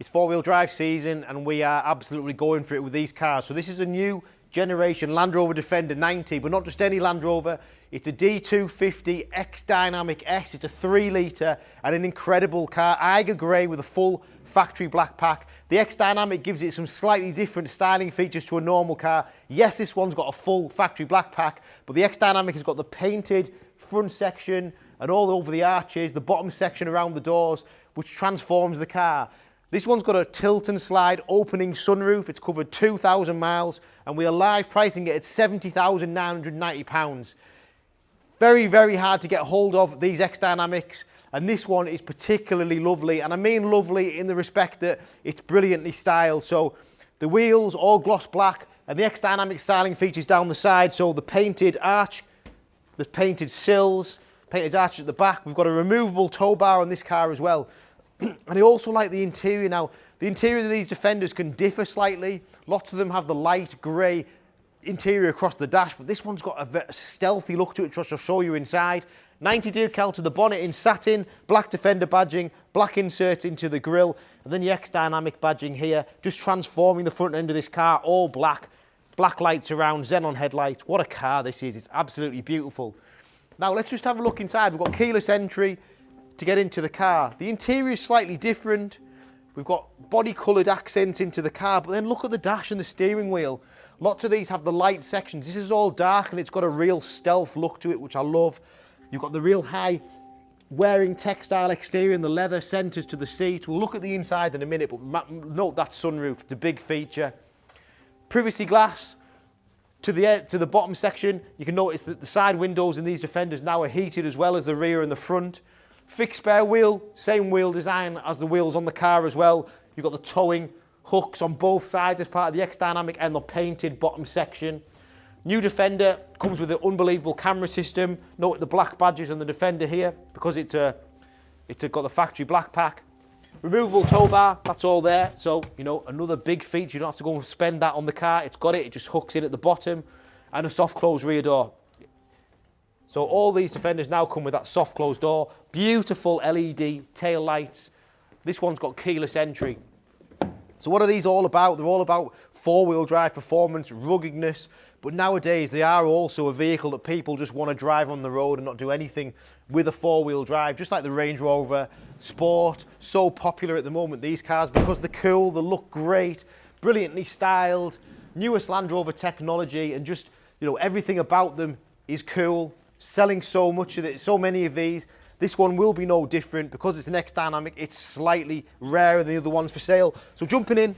It's four-wheel drive season and we are absolutely going for it with these cars. So this is a new generation Land Rover Defender 90, but not just any Land Rover. It's a D250 X Dynamic S. It's a 3 litre and an incredible car. Eiger Grey with a full factory black pack. The X Dynamic gives it some slightly different styling features to a normal car. Yes, this one's got a full factory black pack, but the X Dynamic has got the painted front section and all over the arches, the bottom section around the doors, which transforms the car. This one's got a tilt and slide opening sunroof. It's covered 2,000 miles and we are live pricing it at £70,990. Very, very hard to get hold of these X Dynamics, and this one is particularly lovely, and I mean lovely in the respect that it's brilliantly styled. So the wheels all gloss black and the X Dynamic styling features down the side. So the painted arch, the painted sills, painted arches at the back. We've got a removable tow bar on this car as well. And I also like the interior now. The interior of these Defenders can differ slightly. Lots of them have the light grey interior across the dash, but this one's got a stealthy look to it, which I'll show you inside. 90 decal to the bonnet in satin, black Defender badging, black inserts into the grille, and then the X Dynamic badging here, just transforming the front end of this car, all black. Black lights around, xenon headlights. What a car this is. It's absolutely beautiful. Now let's just have a look inside. We've got keyless entry to get into the car. The interior is slightly different. We've got body coloured accents into the car, but then look at the dash and the steering wheel. Lots of these have the light sections. This is all dark and it's got a real stealth look to it, which I love. You've got the real high wearing textile exterior and the leather centres to the seat. We'll look at the inside in a minute, but note that sunroof, the big feature. Privacy glass to the bottom section. You can notice that the side windows in these Defenders now are heated as well as the rear and the front. Fixed spare wheel, same wheel design as the wheels on the car as well. You've got the towing hooks on both sides as part of the X Dynamic and the painted bottom section. New Defender comes with an unbelievable camera system. Note the black badges on the Defender here because it's got the factory black pack. Removable tow bar, that's all there. So, you know, another big feature. You don't have to go and spend that on the car. It's got it, it just hooks in at the bottom. And a soft close rear door. So all these Defenders now come with that soft closed door. Beautiful LED tail lights. This one's got keyless entry. So what are these all about? They're all about four-wheel drive performance, ruggedness, but nowadays they are also a vehicle that people just want to drive on the road and not do anything with a four-wheel drive, just like the Range Rover Sport. So popular at the moment, these cars, because they're cool, they look great, brilliantly styled, newest Land Rover technology, and just, you know, everything about them is cool. Selling so much of it, so many of these. This one will be no different because it's an X Dynamic. It's slightly rarer than the other ones for sale. So jumping in,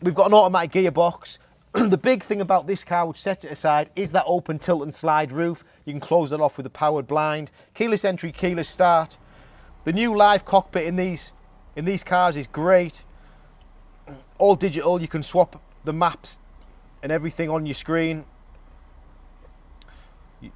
we've got an automatic gearbox. The big thing about this car, which sets it aside, is that open tilt and slide roof. You can close that off with a powered blind. Keyless entry, keyless start. The new live cockpit in these cars is great. All digital. You can swap the maps and everything on your screen.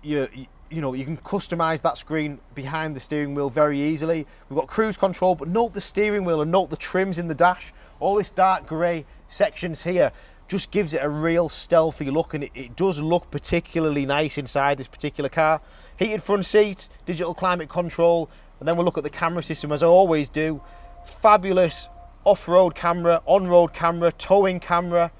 You know, you can customize that screen behind the steering wheel very easily. We've got cruise control, but note the steering wheel and note the trims in the dash. All this dark grey sections here just gives it a real stealthy look, and it does look particularly nice inside this particular car. Heated front seats, digital climate control, and then we'll look at the camera system as I always do. Fabulous off-road camera, on-road camera, towing camera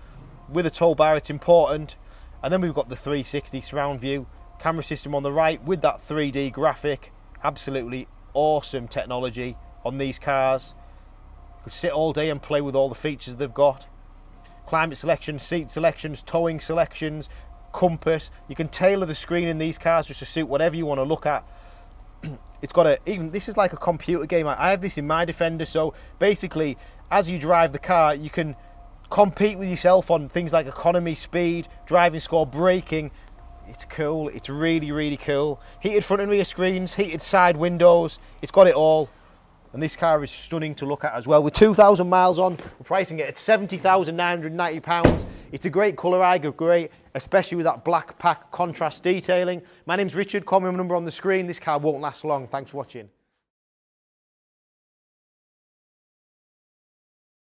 with a tow bar, it's important. And then we've got the 360 surround view. Camera system on the right with that 3D graphic. Absolutely awesome technology on these cars. You could sit all day and play with all the features they've got. Climate selection, seat selections, towing selections, compass. You can tailor the screen in these cars just to suit whatever you want to look at. It's got this is like a computer game. I have this in my Defender, so basically as you drive the car you can compete with yourself on things like economy, speed, driving score, braking. It's cool, it's really, really cool. Heated front and rear screens, heated side windows, it's got it all. And this car is stunning to look at as well. With 2,000 miles on, we're pricing it at £70,990. It's a great colour, Eiger Grey, especially with that black pack contrast detailing. My name's Richard, call me my number on the screen. This car won't last long. Thanks for watching.